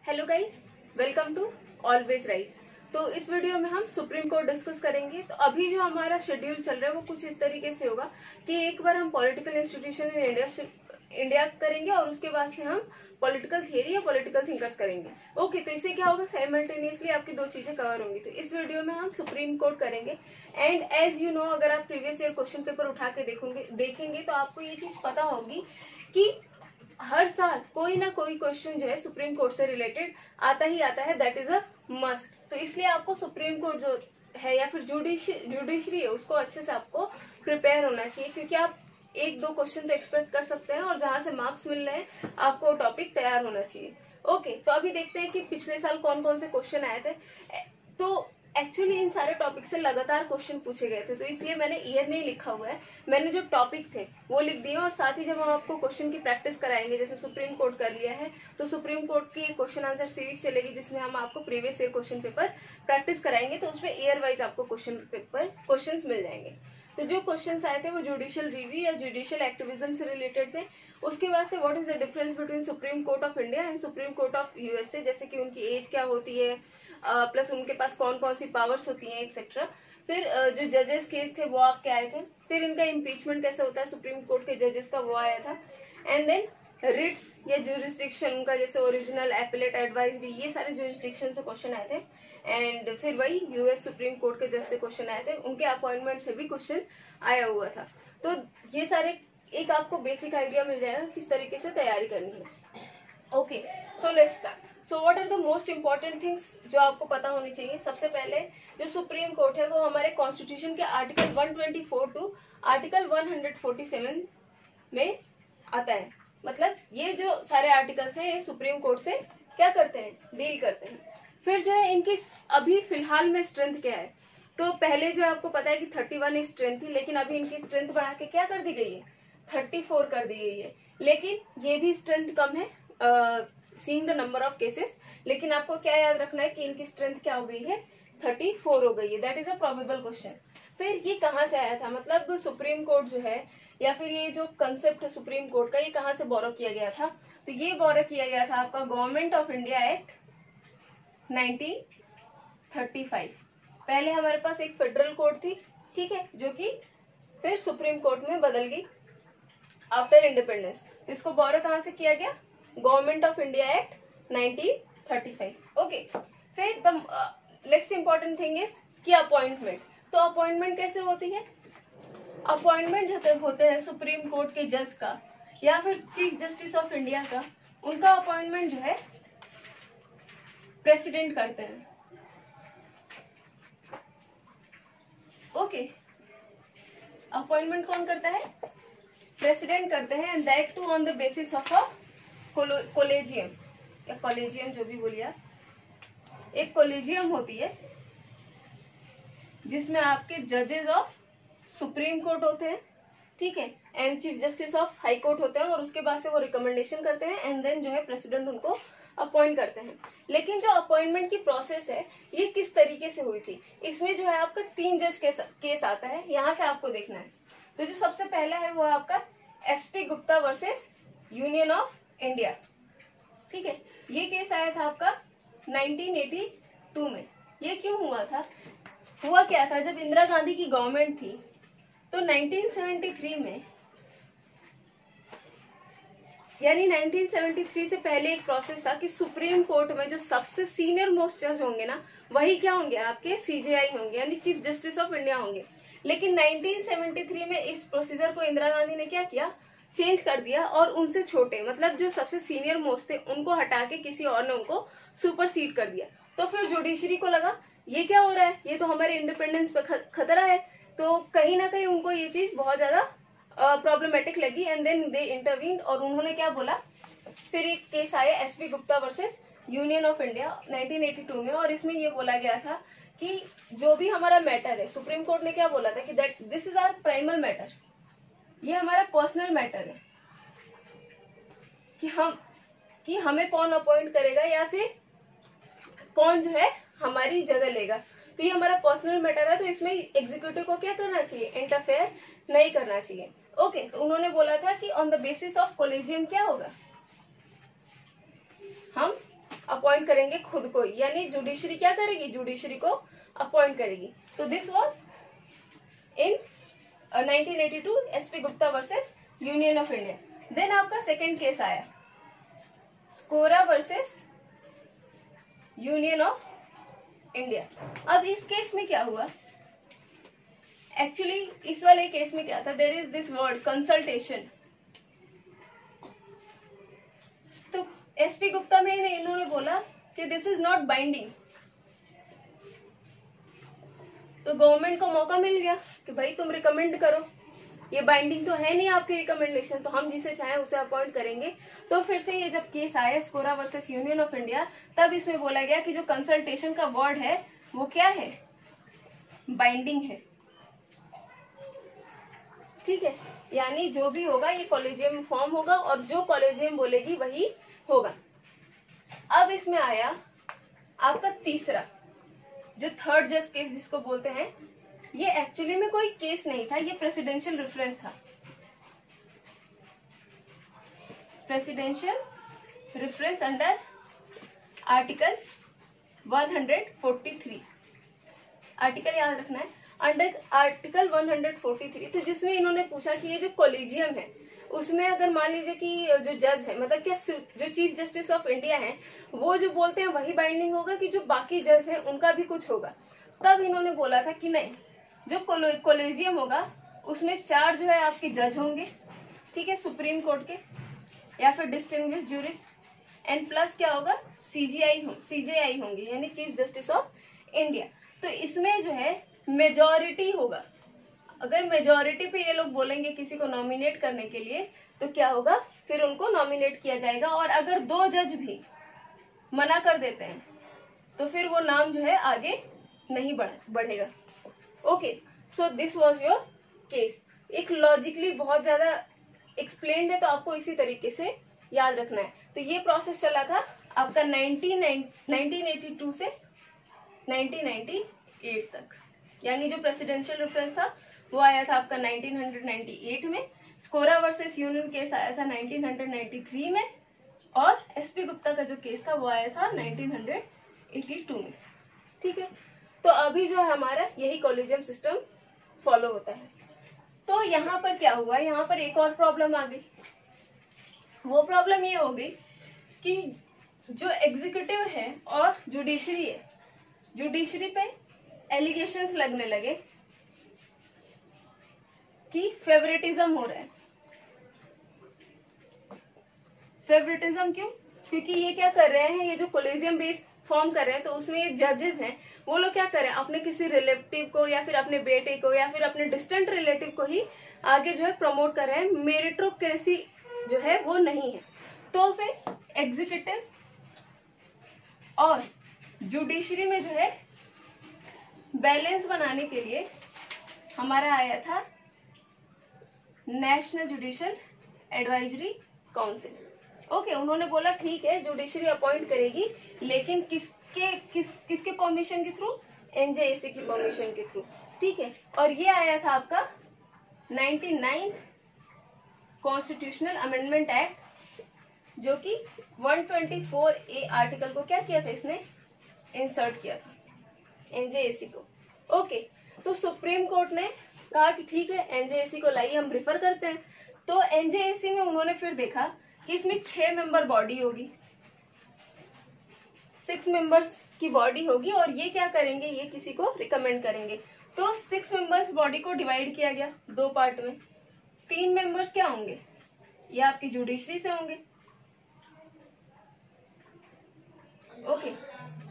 Hello guys, welcome to always rise. तो इस video में हम सुप्रीम कोर्ट डिस्कस करेंगे। तो अभी जो हमारा शेड्यूल चल रहा है वो कुछ इस तरीके से होगा कि एक बार हम पॉलिटिकल इंस्टीट्यूशन इन इंडिया करेंगे और उसके बाद से हम पॉलिटिकल थियरी या पॉलिटिकल थिंकर्स करेंगे। ओके, तो इससे क्या होगा, साइमल्टेनियसली आपकी दो चीजें कवर होंगी। तो इस वीडियो में हम सुप्रीम कोर्ट करेंगे। एंड एज यू नो, अगर आप प्रीवियस ईयर क्वेश्चन पेपर उठा के देखेंगे तो आपको ये चीज पता होगी कि हर साल कोई ना कोई क्वेश्चन जो है सुप्रीम कोर्ट से रिलेटेड आता ही आता है। That is a must. तो इसलिए आपको सुप्रीम कोर्ट जो है या फिर जुडिशरी है उसको अच्छे से आपको प्रिपेयर होना चाहिए, क्योंकि आप एक दो क्वेश्चन तो एक्सपेक्ट कर सकते हैं और जहां से मार्क्स मिल रहे हैं आपको टॉपिक तैयार होना चाहिए। ओके, तो अभी देखते हैं कि पिछले साल कौन कौन से क्वेश्चन आए थे। तो एक्चुअली इन सारे टॉपिक से लगातार क्वेश्चन पूछे गए थे, तो इसलिए मैंने ईयर नहीं लिखा हुआ है, मैंने जो टॉपिक थे वो लिख दिए। और साथ ही जब हम आपको क्वेश्चन की प्रैक्टिस कराएंगे, जैसे सुप्रीम कोर्ट कर लिया है तो सुप्रीम कोर्ट की क्वेश्चन आंसर सीरीज चलेगी जिसमें हम आपको previous year question paper practice कराएंगे। तो उसमें ईयर वाइज आपको क्वेश्चन मिल जाएंगे। तो जो क्वेश्चंस आए थे वो जुडिशियल रिव्यू या जुडिशियल एक्टिविज्म से रिलेटेड थे। उसके बाद से what is the difference between supreme court of India and supreme court of USA, जैसे कि उनकी एज क्या होती है, प्लस उनके पास कौन कौन सी पावर्स होती हैं, एक्सेट्रा। फिर जो जजेस केस थे वो आपके आए थे। फिर इनका इम्पीचमेंट कैसे होता है सुप्रीम कोर्ट के जजेस का, वो आया था। एंड देन रिट्स या जुरिस्डिक्शन उनका, जैसे ओरिजिनल, एपिलेट, एडवाइजरी, ये सारे जुरिस्डिक्शन से क्वेश्चन आए थे। एंड फिर वही यूएस सुप्रीम कोर्ट के जज से क्वेश्चन आए थे, उनके अपॉइंटमेंट से भी क्वेश्चन आया हुआ था। तो ये सारे एक आपको बेसिक आइडिया मिल जाएगा किस तरीके से तैयारी करनी है। Okay, so let's start. So what are the most important things जो आपको पता होनी चाहिए। सबसे पहले जो सुप्रीम कोर्ट है वो हमारे कॉन्स्टिट्यूशन के आर्टिकल 124 टू आर्टिकल 147 में आता है। मतलब ये जो सारे आर्टिकल्स हैं ये सुप्रीम कोर्ट से क्या करते हैं, डील करते हैं। फिर जो है इनकी अभी फिलहाल में स्ट्रेंथ क्या है। तो पहले जो आपको पता है कि 31 स्ट्रेंथ थी, लेकिन अभी इनकी स्ट्रेंथ बढ़ा के क्या कर दी गई है, 34 कर दी गई है। लेकिन ये भी स्ट्रेंथ कम है seeing the number of cases. लेकिन आपको क्या याद रखना है कि इनकी स्ट्रेंथ क्या हो गई है, 34 हो गई है। That is a probable question. फिर ये कहाँ से आया था, मतलब सुप्रीम कोर्ट जो है या फिर ये जो कंसेप्ट है सुप्रीम कोर्ट का, ये कहाँ से बोरो किया गया था। तो ये बोरो किया गया था आपका गवर्नमेंट ऑफ इंडिया एक्ट 1935। पहले हमारे पास एक फेडरल कोर्ट थी, ठीक है, जो कि फिर सुप्रीम कोर्ट में बदल गई आफ्टर इंडिपेंडेंस। तो इसको बोरो कहाँ से किया गया, government of India act 1935। Okay, फिर the next important thing is कि अपॉइंटमेंट। तो अपॉइंटमेंट कैसे होती है, अपॉइंटमेंट जो होते हैं सुप्रीम कोर्ट के जज का या फिर चीफ जस्टिस ऑफ इंडिया का, उनका अपॉइंटमेंट जो है प्रेसिडेंट करते हैं। ओके, अपॉइंटमेंट कौन करता है, प्रेसिडेंट करते हैं। And that too on the basis of a collegium या कॉलेजियम, जो भी बोलिए आप। एक कोलेजियम होती है जिसमें आपके जजेस ऑफ सुप्रीम कोर्ट होते हैं, ठीक है, and chief justice of high court होते हैं। और उसके बाद से वो रिकमेंडेशन करते हैं एंड देन जो है प्रेसिडेंट उनको अपॉइंट करते हैं। लेकिन जो अपॉइंटमेंट की प्रोसेस है ये किस तरीके से हुई थी, इसमें जो है आपका 3 जज केस आता है, यहां से आपको देखना है। तो जो सबसे पहला है वो आपका SP Gupta versus union of India, ठीक है। ये केस आया था आपका 1982 में। ये क्यों हुआ था, हुआ क्या था, जब इंदिरा गांधी की गवर्नमेंट थी तो 1973 में, यानी 1973 से पहले एक प्रोसेस था कि सुप्रीम कोर्ट में जो सबसे सीनियर मोस्ट जज होंगे ना, वही क्या होंगे, आपके सीजेआई होंगे, यानी चीफ जस्टिस ऑफ इंडिया होंगे। लेकिन 1973 में इस प्रोसीजर को इंदिरा गांधी ने क्या किया, चेंज कर दिया और उनसे छोटे, मतलब जो सबसे सीनियर मोस्ट थे उनको हटा के किसी और ने उनको सुपरसीड कर दिया। तो फिर जुडिशरी को लगा ये क्या हो रहा है, ये तो हमारे इंडिपेंडेंस पे खतरा है। तो कहीं ना कहीं उनको ये चीज बहुत ज्यादा प्रॉब्लमेटिक लगी एंड देन दे इंटरवीन। और उन्होंने क्या बोला, फिर एक केस आया SP Gupta versus union of India 1982 में। और इसमें ये बोला गया था कि जो भी हमारा मैटर है, सुप्रीम कोर्ट ने क्या बोला था कि that this is our primal matter, ये हमारा पर्सनल मैटर है कि हमें कौन अपॉइंट करेगा या फिर कौन जो है हमारी जगह लेगा। तो ये हमारा पर्सनल मैटर है, तो इसमें एग्जीक्यूटिव को क्या करना चाहिए, इंटरफेयर नहीं करना चाहिए। ओके, तो उन्होंने बोला था कि on the basis of collegium क्या होगा, हम अपॉइंट अपॉइंट करेंगे खुद को, यानी जुडिशरी क्या करेगी, जुडिशरी को अपॉइंट करेगी। तो this was in 1982 SP Gupta versus union of India. Then आपका सेकेंड केस आया SCAORA versus union of India. अब इस केस में क्या हुआ, एक्चुअली इस वाले केस में क्या था, there is this word consultation. तो एसपी गुप्ता में इन्होंने बोला कि दिस इज नॉट बाइंडिंग। तो गवर्नमेंट को मौका मिल गया कि भाई तुम रिकमेंड करो, ये बाइंडिंग तो है नहीं आपकी रिकमेंडेशन, तो हम जिसे चाहें उसे अपॉइंट करेंगे। तो फिर से ये जब केस आया SCAORA versus union of India, तब इसमें बोला गया कि जो कंसल्टेशन का वर्ड है वो क्या है, बाइंडिंग है। ठीक है, यानी जो भी होगा ये कॉलेजियम फॉर्म होगा और जो कॉलेजियम बोलेगी वही होगा। अब इसमें आया आपका तीसरा, जो थर्ड जज केस जिसको बोलते हैं, ये एक्चुअली में कोई केस नहीं था, ये प्रेसिडेंशियल रेफरेंस था। Presidential reference under article 143, article याद रखना है, अंडर आर्टिकल 143। तो जिसमें इन्होंने पूछा कि ये जो कॉलेजियम है उसमें अगर मान लीजिए कि जो जज है, मतलब क्या जो चीफ जस्टिस ऑफ इंडिया है वो जो बोलते हैं वही बाइंडिंग होगा कि जो बाकी जज है उनका भी कुछ होगा। तब इन्होंने बोला था कि नहीं, जो कॉलेजियम होगा उसमें 4 जो है आपके जज होंगे, ठीक है, सुप्रीम कोर्ट के या फिर डिस्टिंग्विश्ड ज्यूरिस्ट, एंड प्लस क्या होगा, सीजेआई होंगे, यानी चीफ जस्टिस ऑफ इंडिया। तो इसमें जो है मेजॉरिटी होगा। अगर मेजॉरिटी पे ये लोग बोलेंगे किसी को नॉमिनेट करने के लिए तो क्या होगा, फिर उनको नॉमिनेट किया जाएगा। और अगर 2 जज भी मना कर देते हैं तो फिर वो नाम जो है आगे नहीं बढ़ेगा। Okay, so this was your case. एक लॉजिकली बहुत ज्यादा एक्सप्लेन्ड है, तो आपको इसी तरीके से याद रखना है। तो ये प्रोसेस चला था आपका 1982 से 1998 तक, यानी जो प्रेसिडेंशियल रेफरेंस था वो आया था आपका 1998 में, स्कोरा वर्सेस यूनियन केस आया था 1993 में, और एसपी गुप्ता का जो केस था वो आया था 1982 में। ठीक है, तो अभी जो है हमारा यही कॉलेजियम सिस्टम फॉलो होता है। तो यहाँ पर क्या हुआ, यहाँ पर एक और प्रॉब्लम आ गई। वो प्रॉब्लम ये हो गई कि जो एग्जीक्यूटिव है और जुडिशरी है, जुडिशरी पे एलिगेशंस लगने लगे कि फेवरेटिज्म हो रहा है। फेवरेटिज्म क्यों, क्योंकि ये क्या कर रहे हैं, ये जो कॉलेजियम बेस्ड फॉर्म कर रहे हैं तो उसमें ये जजेस हैं वो लोग क्या कर रहे हैं, अपने किसी रिलेटिव को या फिर अपने बेटे को या फिर अपने डिस्टेंट रिलेटिव को ही आगे जो है प्रमोट कर रहे हैं, मेरिटोक्रेसी जो है वो नहीं है। तो फिर एग्जीक्यूटिव और जुडिशरी में जो है बैलेंस बनाने के लिए हमारा आया था national judicial advisory council. Okay, उन्होंने बोला ठीक है जुडिशरी अपॉइंट करेगी, लेकिन किसके परमिशन के थ्रू, एनजेएसी की परमिशन के थ्रू। ठीक है, और ये आया था आपका 99th कॉन्स्टिट्यूशनल अमेंडमेंट एक्ट, जो कि 124A आर्टिकल को क्या किया था, इसने इंसर्ट किया था एनजेएसी को। ओके, तो सुप्रीम कोर्ट ने कहा कि ठीक है एनजेएसी को लाइए, हम प्रिफर करते हैं। तो एनजेएसी में उन्होंने फिर देखा कि इसमें 6 मेंबर बॉडी होगी, 6 मेंबर्स की बॉडी होगी, और ये क्या करेंगे, ये किसी को रिकमेंड करेंगे। तो 6 मेंबर्स बॉडी को डिवाइड किया गया 2 पार्ट में। 3 मेंबर्स क्या होंगे, ये आपकी जुडिशरी से होंगे, ओके,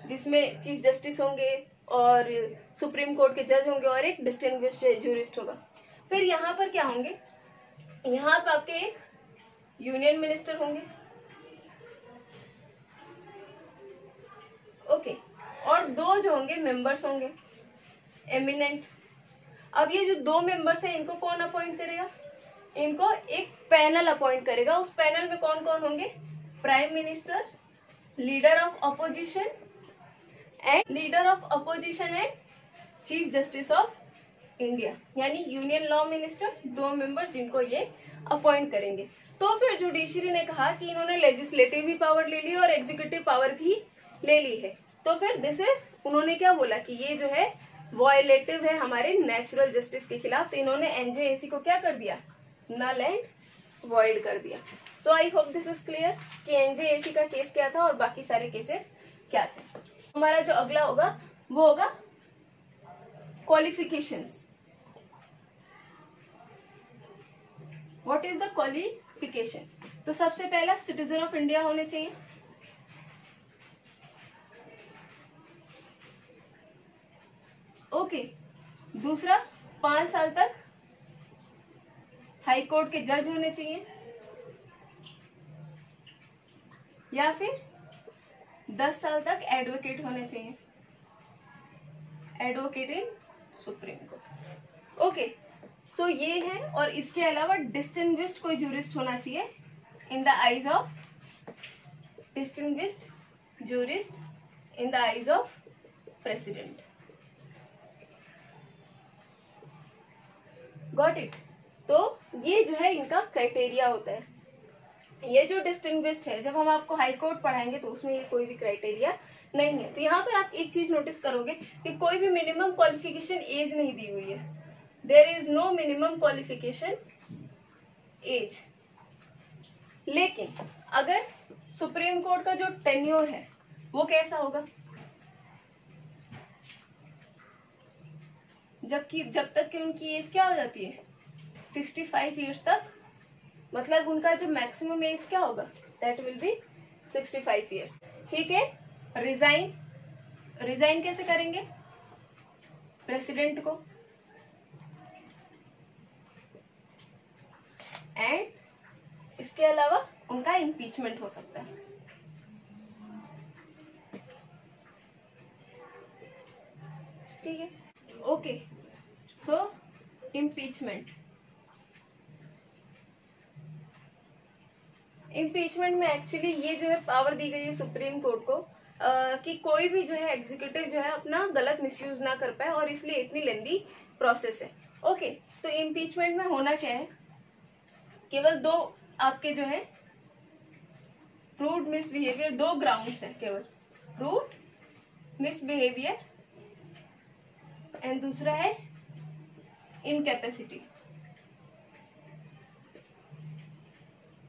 जिसमें चीफ जस्टिस होंगे और सुप्रीम कोर्ट के जज होंगे और एक डिस्टिंग्विश्ड ज्यूरिस्ट होगा। फिर यहाँ पर क्या होंगे, यहाँ पर आपके एक यूनियन मिनिस्टर होंगे, ओके, और 2 जो होंगे मेंबर्स होंगे एमिनेंट। अब ये जो 2 मेंबर्स हैं इनको कौन अपॉइंट करेगा, इनको एक पैनल अपॉइंट करेगा। उस पैनल में कौन कौन होंगे, prime minister, leader of opposition and chief justice of India, यानी यूनियन लॉ मिनिस्टर, 2 मेंबर्स जिनको ये अपॉइंट करेंगे। तो फिर जुडिशरी ने कहा कि इन्होंने लेजिस्लेटिव भी पावर ले ली और एग्जीक्यूटिव पावर भी ले ली है, तो फिर दिस इज, उन्होंने क्या बोला कि ये जो है वॉयलेटिव है हमारे नेचुरल जस्टिस के खिलाफ, तो इन्होंने एनजेएसी को क्या कर दिया, नल एंड वॉइड कर दिया। So I hope this is clear कि एनजेएसी का केस क्या था और बाकी सारे केसेस क्या थे। हमारा जो अगला होगा वो होगा qualifications. What is the qualification? तो सबसे पहला सिटीजन ऑफ इंडिया होने चाहिए, ओके। दूसरा 5 साल तक हाई कोर्ट के जज होने चाहिए, या फिर 10 साल तक एडवोकेट होने चाहिए, advocate in supreme court, okay. So ये है, और इसके अलावा डिस्टिंग्विश्ड कोई जूरिस्ट होना चाहिए in the eyes of, distinguished jurist in the eyes of president. Got it? तो ये जो है इनका क्राइटेरिया होता है। ये जो डिस्टिंग्विश्ड है, जब हम आपको हाई कोर्ट पढ़ाएंगे तो उसमें ये कोई भी क्राइटेरिया नहीं है। तो यहाँ पर आप एक चीज नोटिस करोगे कि कोई भी मिनिमम क्वालिफिकेशन एज नहीं दी हुई है, there is no minimum qualification age. लेकिन अगर सुप्रीम कोर्ट का जो टेन्योर है वो कैसा होगा, जब तक कि उनकी एज क्या हो जाती है 65 ईयर्स तक, मतलब उनका जो मैक्सिमम एज क्या होगा, दैट विल बी 65 ईयर्स। ठीक है। रिजाइन कैसे करेंगे, प्रेसिडेंट को, एंड इसके अलावा उनका इम्पीचमेंट हो सकता है। ठीक है, ओके। सो इम्पीचमेंट में एक्चुअली ये जो है पावर दी गई है सुप्रीम कोर्ट को कि कोई भी जो है एग्जीक्यूटिव जो है अपना गलत मिसयूज ना कर पाए, और इसलिए इतनी लेंदी प्रोसेस है। ओके, तो इम्पीचमेंट में होना क्या है, केवल 2 आपके जो है प्रूव्ड मिसबिहेवियर, 2 ग्राउंड्स है केवल, प्रूव्ड मिसबिहेवियर एंड दूसरा है इनकैपेसिटी।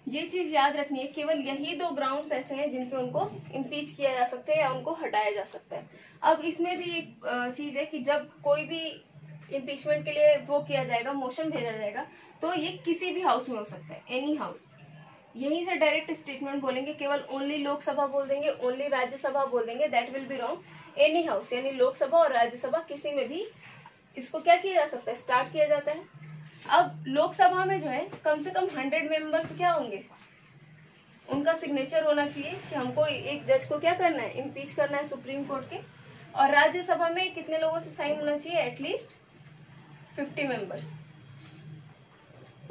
ये चीज याद रखनी है, केवल यही 2 ग्राउंड्स ऐसे हैं जिन पे उनको इम्पीच किया जा सकता है या उनको हटाया जा सकता है। अब इसमें भी एक चीज है कि जब कोई भी इम्पीचमेंट के लिए वो किया जाएगा, मोशन भेजा जाएगा, तो ये किसी भी हाउस में हो सकता है, एनी हाउस। यहीं से डायरेक्ट स्टेटमेंट बोलेंगे, केवल ओनली लोकसभा बोल देंगे, ओनली राज्यसभा बोल देंगे, that will be wrong. Any house यानी लोकसभा और राज्यसभा किसी में भी इसको क्या किया जा सकता है, स्टार्ट किया जाता है। अब लोकसभा में जो है कम से कम 100 मेंबर्स क्या होंगे, उनका सिग्नेचर होना चाहिए कि हमको एक जज को क्या करना है, इम्पीच करना है सुप्रीम कोर्ट के। और राज्यसभा में कितने लोगों से साइन होना चाहिए, एटलीस्ट 50 मेंबर्स।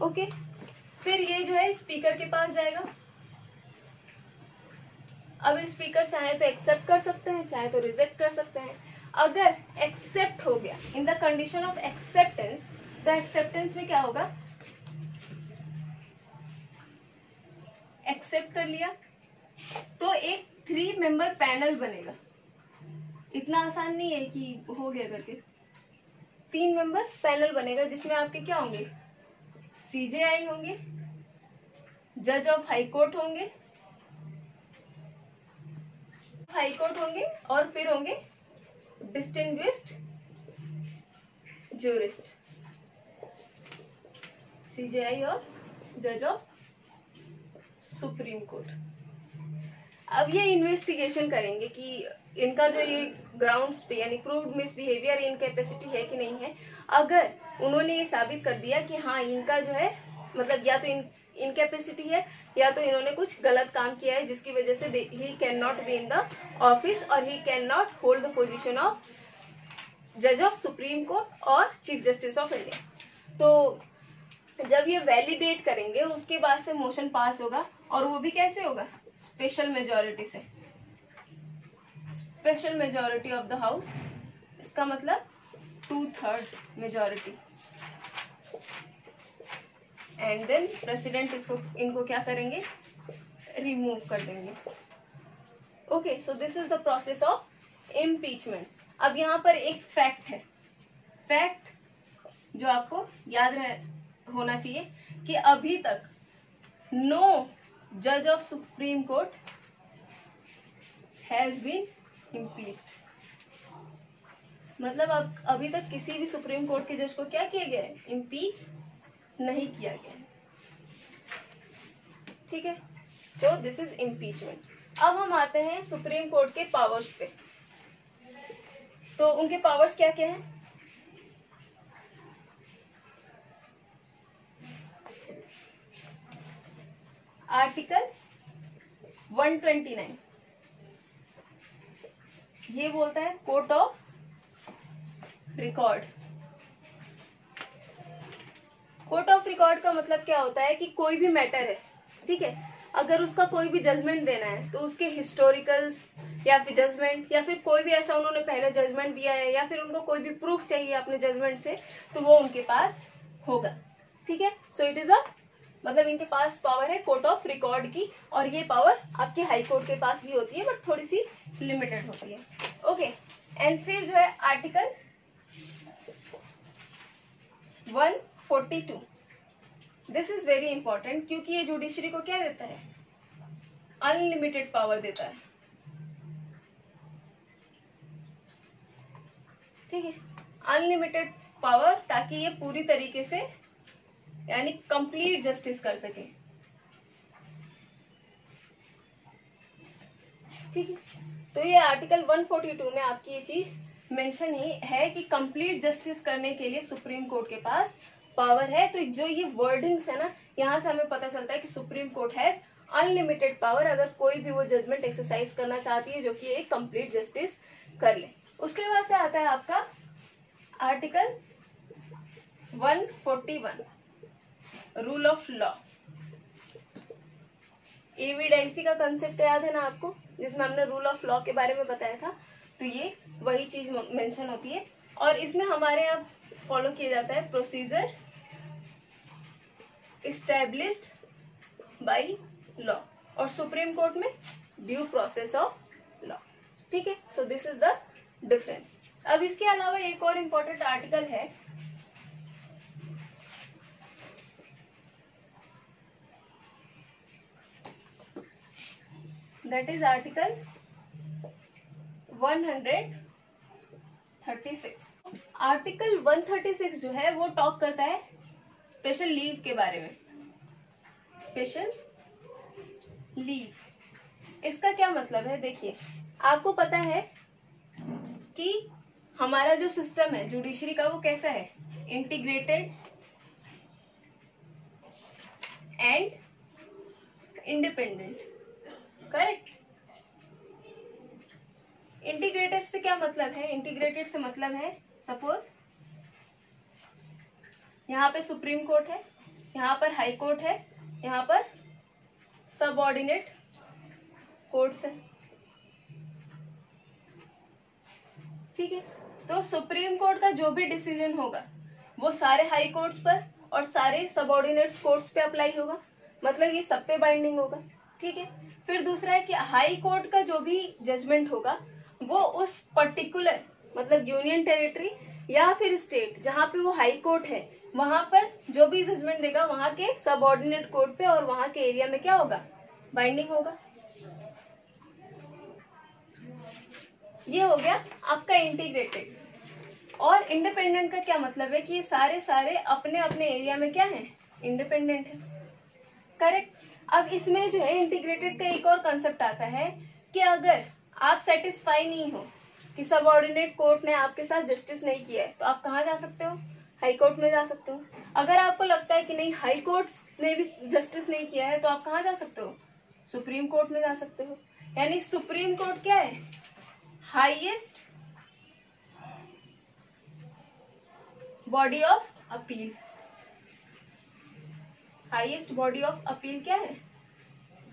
ओके, फिर ये जो है स्पीकर के पास जाएगा। अब स्पीकर चाहे तो एक्सेप्ट कर सकते हैं, चाहे तो रिजेक्ट कर सकते हैं। अगर एक्सेप्ट हो गया, in the condition of acceptance, तो एक्सेप्टेंस में क्या होगा, एक्सेप्ट कर लिया तो एक 3 मेंबर पैनल बनेगा। इतना आसान नहीं है कि हो गया करके, 3 मेंबर पैनल बनेगा जिसमें आपके क्या होंगे, सीजेआई होंगे, जज ऑफ हाई कोर्ट होंगे, और फिर होंगे डिस्टिंग्विश्ड जूरिस्ट, सीजेआई और जज ऑफ सुप्रीम कोर्ट। अब ये इन्वेस्टिगेशन करेंगे कि इनका जो ये ग्राउंड्स पे यानी प्रूव्ड मिसबिहेवियर, इनकैपेसिटी है कि नहीं है। अगर उन्होंने ये साबित कर दिया कि हाँ इनका जो है मतलब या तो इनकैपेसिटी है या तो इन्होंने कुछ गलत काम किया है जिसकी वजह से he can not be in the office और he can not hold the position of जज ऑफ सुप्रीम कोर्ट और चीफ जस्टिस ऑफ इंडिया, तो जब ये वैलिडेट करेंगे उसके बाद से मोशन पास होगा, और वो भी कैसे होगा, स्पेशल मेजॉरिटी से, special majority of the house, इसका मतलब 2/3 मेजॉरिटी। एंड देन प्रेसिडेंट इनको क्या करेंगे, रिमूव कर देंगे। Okay, so this is the process of impeachment. अब यहाँ पर एक फैक्ट है, फैक्ट जो आपको याद होना चाहिए कि अभी तक नो जज of supreme court has been impeached. मतलब अब अभी तक किसी भी सुप्रीम कोर्ट के जज को क्या किया गया है, इम्पीच नहीं किया गया है। ठीक है, सो दिस इज इम्पीचमेंट। अब हम आते हैं सुप्रीम कोर्ट के पावर्स पे। तो उनके पावर्स क्या क्या हैं? आर्टिकल 129 ये बोलता है court of record. Court of record का मतलब क्या होता है कि कोई भी मैटर है, ठीक है, अगर उसका कोई भी जजमेंट देना है तो उसके हिस्टोरिकल्स या फिर जजमेंट या फिर कोई भी ऐसा उन्होंने पहले जजमेंट दिया है या फिर उनको कोई भी प्रूफ चाहिए अपने जजमेंट से, तो वो उनके पास होगा। ठीक है, सो इट इज अ मतलब इनके पास पावर है कोर्ट ऑफ रिकॉर्ड की, और ये पावर आपके हाई कोर्ट के पास भी होती है बट थोड़ी सी लिमिटेड होती है। ओके, एंड फिर जो है article 142, this is very important क्योंकि ये जुडिशरी को क्या देता है, अनलिमिटेड पावर देता है। ठीक है, अनलिमिटेड पावर, ताकि ये पूरी तरीके से यानी कंप्लीट जस्टिस कर सके। ठीक है, तो ये आर्टिकल 142 में आपकी ये चीज मेंशन ही है कि कंप्लीट जस्टिस करने के लिए सुप्रीम कोर्ट के पास पावर है। तो जो ये वर्डिंग्स है ना, यहाँ से हमें पता चलता है कि supreme court has unlimited power, अगर कोई भी वो जजमेंट एक्सरसाइज करना चाहती है जो कि एक कंप्लीट जस्टिस कर ले। उसके बाद से आता है आपका आर्टिकल 141 रूल ऑफ लॉ। एविडेंसी का कंसेप्ट याद है ना आपको, जिसमें हमने रूल ऑफ लॉ के बारे में बताया था, तो ये वही चीज मेंशन होती है। और इसमें हमारे यहाँ फॉलो किया जाता है प्रोसीजर इस्टेब्लिश्ड बाय लॉ, और सुप्रीम कोर्ट में ड्यू प्रोसेस ऑफ लॉ। ठीक है, so this is the difference. अब इसके अलावा एक और इम्पोर्टेंट आर्टिकल है, दैट इज आर्टिकल 136। आर्टिकल 136 जो है वो टॉक करता है स्पेशल लीव के बारे में। स्पेशल लीव, इसका क्या मतलब है? देखिए, आपको पता है कि हमारा जो सिस्टम है जुडिशरी का वो कैसा है, integrated and independent, correct. Integrated से क्या मतलब है? इंटीग्रेटेड से मतलब है सपोज यहाँ पे सुप्रीम कोर्ट है, यहाँ पर हाई कोर्ट है, यहाँ पर सबऑर्डिनेट कोर्ट्स है। ठीक है, तो सुप्रीम कोर्ट का जो भी डिसीजन होगा वो सारे हाई कोर्ट्स पर और सारे सबऑर्डिनेट कोर्ट्स पे अप्लाई होगा, मतलब ये सब पे बाइंडिंग होगा। ठीक है, फिर दूसरा है कि हाई कोर्ट का जो भी जजमेंट होगा वो उस पर्टिकुलर मतलब यूनियन टेरिटरी या फिर स्टेट जहां पे वो हाई कोर्ट है वहां पर जो भी जजमेंट देगा वहां के सबऑर्डिनेट कोर्ट पे और वहां के एरिया में क्या होगा, बाइंडिंग होगा। ये हो गया आपका इंटीग्रेटेड। और इंडिपेंडेंट का क्या मतलब है कि ये सारे सारे अपने अपने एरिया में क्या है, इंडिपेंडेंट है, करेक्ट। अब इसमें जो है इंटीग्रेटेड का एक और कंसेप्ट आता है कि अगर आप सेटिस्फाई नहीं हो कि सबऑर्डिनेट कोर्ट ने आपके साथ जस्टिस नहीं किया है तो आप कहाँ जा सकते हो, हाई कोर्ट में जा सकते हो। अगर आपको लगता है कि नहीं हाई कोर्ट ने भी जस्टिस नहीं किया है तो आप कहाँ जा सकते हो, सुप्रीम कोर्ट में जा सकते हो। यानी सुप्रीम कोर्ट क्या है, highest body of appeal. Highest body of appeal क्या है,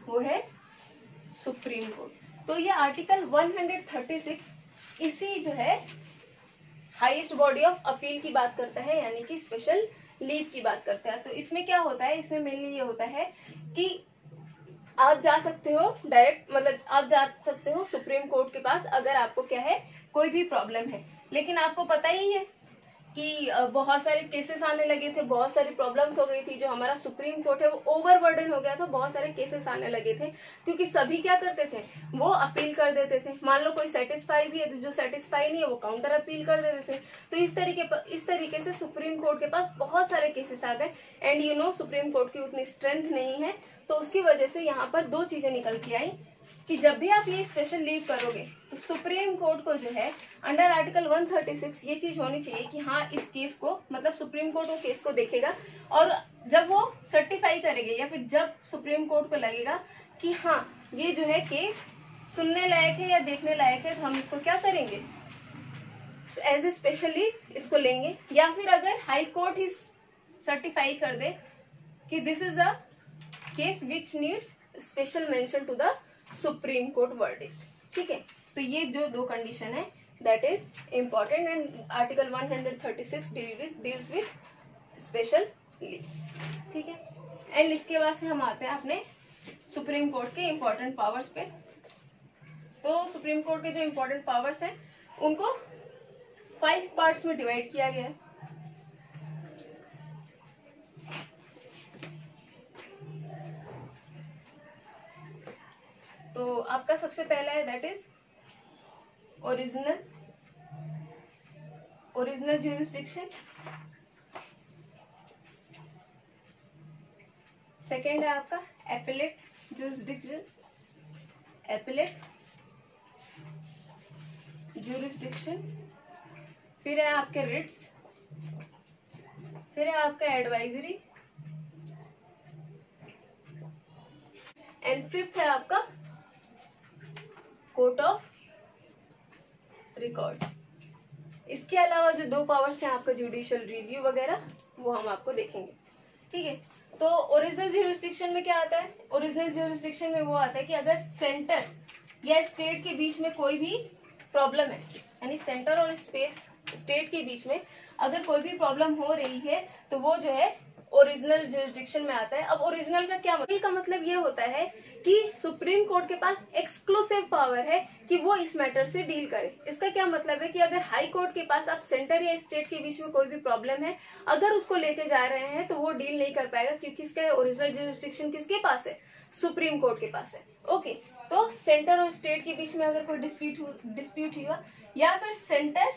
वो है सुप्रीम कोर्ट। तो ये आर्टिकल 136 इसी जो है हाईएस्ट बॉडी ऑफ अपील की बात करता है, यानी कि स्पेशल लीव की बात करता है। तो इसमें क्या होता है, इसमें मेनली ये होता है कि आप जा सकते हो डायरेक्ट, मतलब आप जा सकते हो सुप्रीम कोर्ट के पास अगर आपको क्या है कोई भी प्रॉब्लम है। लेकिन आपको पता ही है कि बहुत सारे केसेस आने लगे थे, बहुत सारी प्रॉब्लम्स हो गई थी, जो हमारा सुप्रीम कोर्ट है वो ओवरबर्डन हो गया था, बहुत सारे केसेस आने लगे थे क्योंकि सभी क्या करते थे, वो अपील कर देते थे। मान लो कोई सेटिस्फाई भी है तो जो सेटिस्फाई नहीं है वो काउंटर अपील कर देते थे। तो इस तरीके से सुप्रीम कोर्ट के पास बहुत सारे केसेस आ गए। And you know supreme court की उतनी स्ट्रेंथ नहीं है, तो उसकी वजह से यहाँ पर दो चीजें निकल के आई कि जब भी आप ये स्पेशल लीव करोगे तो सुप्रीम कोर्ट को जो है अंडर आर्टिकल 136 ये चीज होनी चाहिए कि हाँ इस केस को, मतलब सुप्रीम कोर्ट वो केस को देखेगा और जब वो सर्टिफाई करेंगे या फिर जब सुप्रीम कोर्ट को लगेगा कि हाँ ये जो है केस सुनने लायक है या देखने लायक है, तो हम इसको क्या करेंगे, एज ए स्पेशल लीव इसको लेंगे। या फिर अगर हाई कोर्ट ही सर्टिफाई कर दे कि this is a case which needs special mention to the supreme court verdict, ठीक है। तो ये जो दो कंडीशन है that is important and article 136 deals with special leave, ठीक है। एंड इसके बाद से हम आते हैं अपने सुप्रीम कोर्ट के इम्पोर्टेंट पावर्स पे। तो सुप्रीम कोर्ट के जो इम्पोर्टेंट पावर्स हैं उनको 5 पार्ट्स में डिवाइड किया गया है। तो आपका सबसे पहला है that is original jurisdiction. Second है आपका एपेलेट ज्यूरिसडिक्शन, फिर है आपके रिट्स, फिर है आपका एडवाइजरी एंड फिफ्थ है आपका कोर्ट ऑफ रिकॉर्ड। इसके अलावा जो दो पावर्स हैं आपका जुडिशियल रिव्यू वगैरह वो हम आपको देखेंगे, ठीक है। तो ओरिजिनल ज्यूरिसडिक्शन में क्या आता है, ओरिजिनल ज्यूरिसडिक्शन में वो आता है कि अगर सेंटर या स्टेट के बीच में कोई भी प्रॉब्लम है, यानी सेंटर और स्टेट के बीच में अगर कोई भी प्रॉब्लम हो रही है तो वो जो है ओरिजिनल ज्यूरिसडिक्शन में आता है। अब ओरिजिनल का मतलब ये होता है कि सुप्रीम कोर्ट के पास एक्सक्लूसिव पावर है कि वो इस मैटर से डील करे। इसका क्या मतलब है कि अगर हाई कोर्ट के पास आप सेंटर या स्टेट के बीच में कोई भी प्रॉब्लम है, अगर उसको लेके जा रहे हैं तो वो डील नहीं कर पाएगा क्योंकि इसका ओरिजिनल ज्यूरिसडिक्शन किसके पास है, सुप्रीम कोर्ट के पास है। ओके, तो सेंटर और स्टेट के बीच में अगर कोई डिस्प्यूट हुआ या फिर सेंटर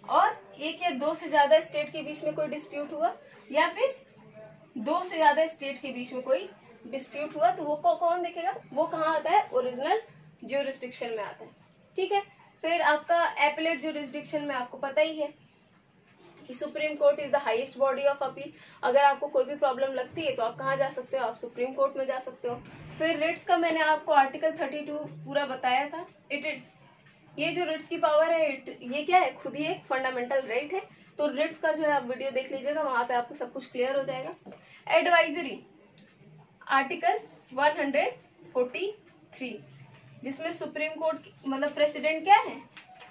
और एक या दो से ज्यादा स्टेट के बीच में कोई डिस्प्यूट हुआ या फिर दो से ज्यादा स्टेट के बीच में कोई डिस्प्यूट हुआ, तो वो कौन देखेगा, वो कहाँ आता है, ओरिजिनल ज्यूरिसडिक्शन में आता है, ठीक है। फिर आपका एपेलेट ज्यूरिसडिक्शन में आपको पता ही है कि supreme court is the highest body of appeal. अगर आपको कोई भी प्रॉब्लम लगती है तो आप कहाँ जा सकते हो, आप सुप्रीम कोर्ट में जा सकते हो। फिर रिट्स का मैंने आपको आर्टिकल 32 पूरा बताया था। ये जो रिट्स की पावर है ये क्या है, खुद ही एक फंडामेंटल राइट है। तो रिट्स का जो है आप वीडियो देख लीजिएगा, वहां पे आपको सब कुछ क्लियर हो जाएगा। एडवाइजरी आर्टिकल 143 जिसमें सुप्रीम कोर्ट मतलब प्रेसिडेंट क्या है,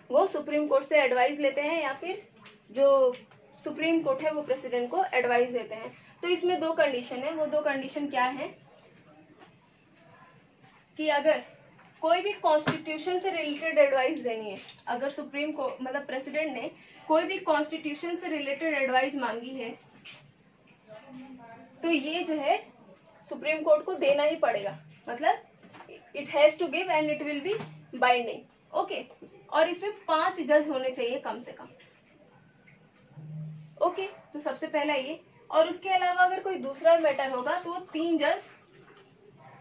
वो सुप्रीम कोर्ट से एडवाइस लेते हैं या फिर जो सुप्रीम कोर्ट है वो प्रेसिडेंट को एडवाइस देते हैं। तो इसमें दो कंडीशन है, वो दो कंडीशन क्या है कि अगर कोई भी कॉन्स्टिट्यूशन से रिलेटेड एडवाइस देनी है, अगर सुप्रीम को मतलब प्रेसिडेंट ने कोई भी कॉन्स्टिट्यूशन से रिलेटेड एडवाइस मांगी है तो ये जो है सुप्रीम कोर्ट को देना ही पड़ेगा, मतलब it has to give and it will be binding. Okay, और इसमें 5 जज होने चाहिए कम से कम। ओके, तो सबसे पहला ये, और उसके अलावा अगर कोई दूसरा मैटर होगा तो वो 3 जज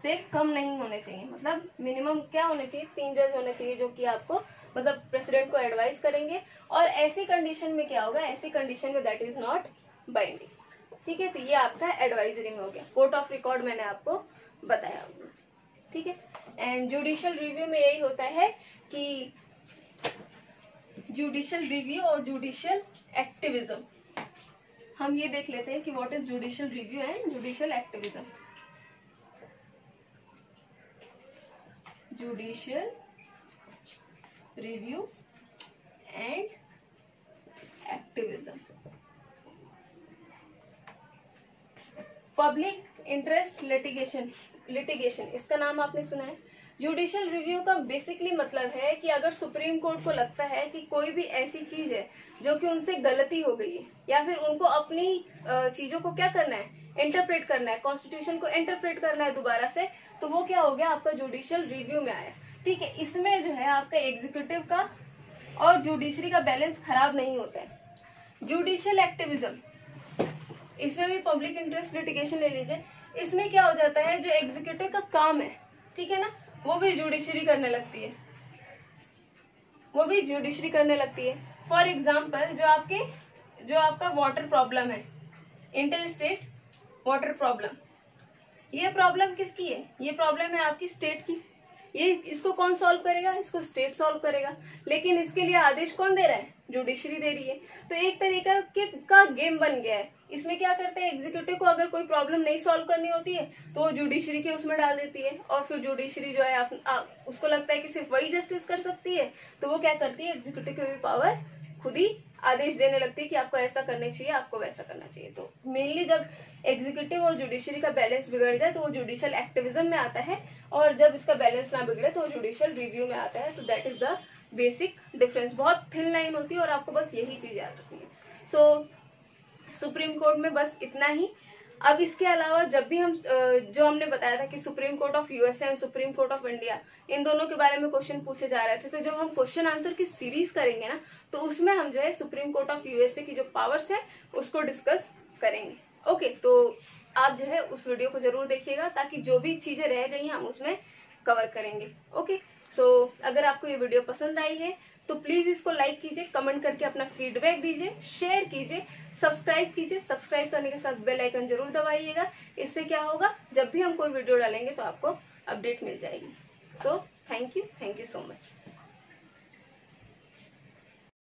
से कम नहीं होने चाहिए, मतलब मिनिमम क्या होने चाहिए, 3 जज होने चाहिए जो कि आपको मतलब प्रेसिडेंट को एडवाइस करेंगे। और ऐसी कंडीशन में क्या होगा, ऐसी कंडीशन में दैट इज नॉट बाइंडिंग, ठीक है। तो ये आपका एडवाइजरी में हो गया। कोर्ट ऑफ रिकॉर्ड मैंने आपको बताया होगा, ठीक है। एंड जुडिशियल रिव्यू में यही होता है कि जुडिशियल रिव्यू और जुडिशियल एक्टिविज्म, हम ये देख लेते हैं कि what is judicial review and judicial activism. Judicial review and activism, public interest litigation, litigation, इसका नाम आपने सुना है। जुडिशियल रिव्यू का बेसिकली मतलब है कि अगर सुप्रीम कोर्ट को लगता है कि कोई भी ऐसी चीज है जो कि उनसे गलती हो गई है, या फिर उनको अपनी चीजों को क्या करना है, इंटरप्रेट करना है, कॉन्स्टिट्यूशन को इंटरप्रेट करना है दोबारा से, तो वो क्या हो गया, आपका जुडिशियल रिव्यू में आया। ठीक है, इसमें जो है आपका एग्जीक्यूटिव का और जुडिशरी का बैलेंस खराब नहीं होता है। जुडिशियल एक्टिविज्म, इसमें भी पब्लिक इंटरेस्ट लिटिगेशन ले लीजिए। इसमें क्या हो जाता है, जो एग्जीक्यूटिव का काम है, ठीक है ना, वो भी जुडिशरी करने लगती है, वो भी जुडिशरी करने लगती है। फॉर एग्जाम्पल, जो आपका वाटर प्रॉब्लम है, इंटर स्टेट वाटर प्रॉब्लम, ये प्रॉब्लम किसकी है, ये प्रॉब्लम है आपकी स्टेट की। ये इसको कौन सॉल्व करेगा, इसको स्टेट सॉल्व करेगा, लेकिन इसके लिए आदेश कौन दे रहा है, जुडिशरी दे रही है। तो एक तरीका का गेम बन गया है। इसमें क्या करते हैं, एग्जीक्यूटिव को अगर कोई प्रॉब्लम नहीं सॉल्व करनी होती है तो वो जुडिशरी के उसमें डाल देती है, और फिर जुडिशरी जो है उसको लगता है कि सिर्फ वही जस्टिस कर सकती है, तो वो क्या करती है, एग्जीक्यूटिव की भी पावर खुद ही आदेश देने लगती है कि आपको ऐसा करना चाहिए, आपको वैसा करना चाहिए। तो मेनली जब एग्जीक्यूटिव और जुडिशरी का बैलेंस बिगड़ जाए तो वो जुडिशियल एक्टिविज्म में आता है, और जब इसका बैलेंस ना बिगड़े तो वो जुडिशियल रिव्यू में आता है। तो that is the basic difference. बहुत थिन लाइन होती है और आपको बस यही चीज याद रखनी है। सो सुप्रीम कोर्ट में बस इतना ही। अब इसके अलावा जब भी हम जो हमने बताया था कि supreme court of USA and supreme court of India, इन दोनों के बारे में क्वेश्चन पूछे जा रहे थे, तो जब हम क्वेश्चन आंसर की सीरीज करेंगे ना, तो उसमें हम जो है सुप्रीम कोर्ट ऑफ यूएसए की जो पावर्स है उसको डिस्कस करेंगे। ओके, तो आप जो है उस वीडियो को जरूर देखिएगा, ताकि जो भी चीजें रह गई हम उसमें कवर करेंगे। ओके, सो अगर आपको ये वीडियो पसंद आई है तो प्लीज इसको लाइक कीजिए, कमेंट करके अपना फीडबैक दीजिए, शेयर कीजिए, सब्सक्राइब कीजिए। सब्सक्राइब करने के साथ बेल आइकन जरूर दबाइएगा। इससे क्या होगा, जब भी हम कोई वीडियो डालेंगे तो आपको अपडेट मिल जाएगी। So thank you so much.